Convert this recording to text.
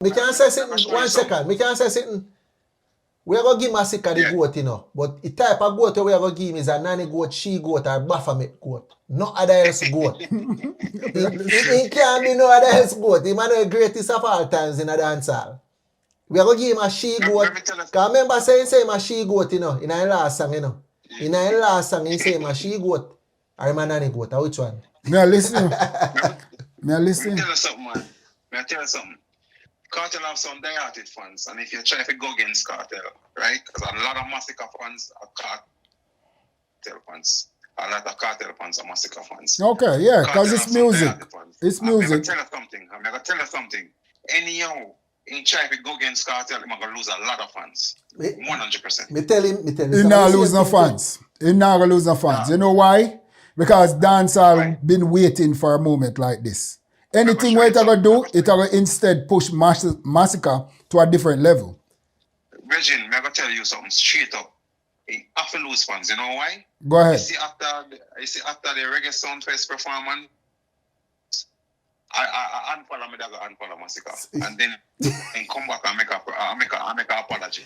Me can say something, 1 second, me can say something. We are going to give Massika the goat, you know. But the type of goat we are going to give him is a nanny goat, she goat, or Baphomet goat. No other else goat. he can't be no other else goat. He man the greatest of all times in a dancehall. We are going to give him a she goat. Because remember saying say him a she goat, you know, in a last song, you know. In a last song, he say him a she goat or him a nanny goat. Which one? Me a listen. Me a listen. Let me tell you something, man. Let me tell you something. Cartel have some die-hearted fans, and if you try to go against Cartel, right? Because a lot of Massika fans are Cartel fans. A lot of Cartel fans are Massika fans. Okay, yeah, because it's music. It's music. I'm going to tell you something. Anyhow, in try to go against Cartel, I'm going to lose a lot of fans. 100%. Me tell him. He not lose no fans. He not going to lose no fans. You know why? Because dancehall been waiting for a moment like this. Anything what it going to do, it going to instead push Massika to a different level. Regine, I'm going to tell you something straight up. He have to lose fans. You know why? Go ahead. You see after the Reggae Soundfest performance, I unfollow me, I unfollow Massika. And then come back and make an apology.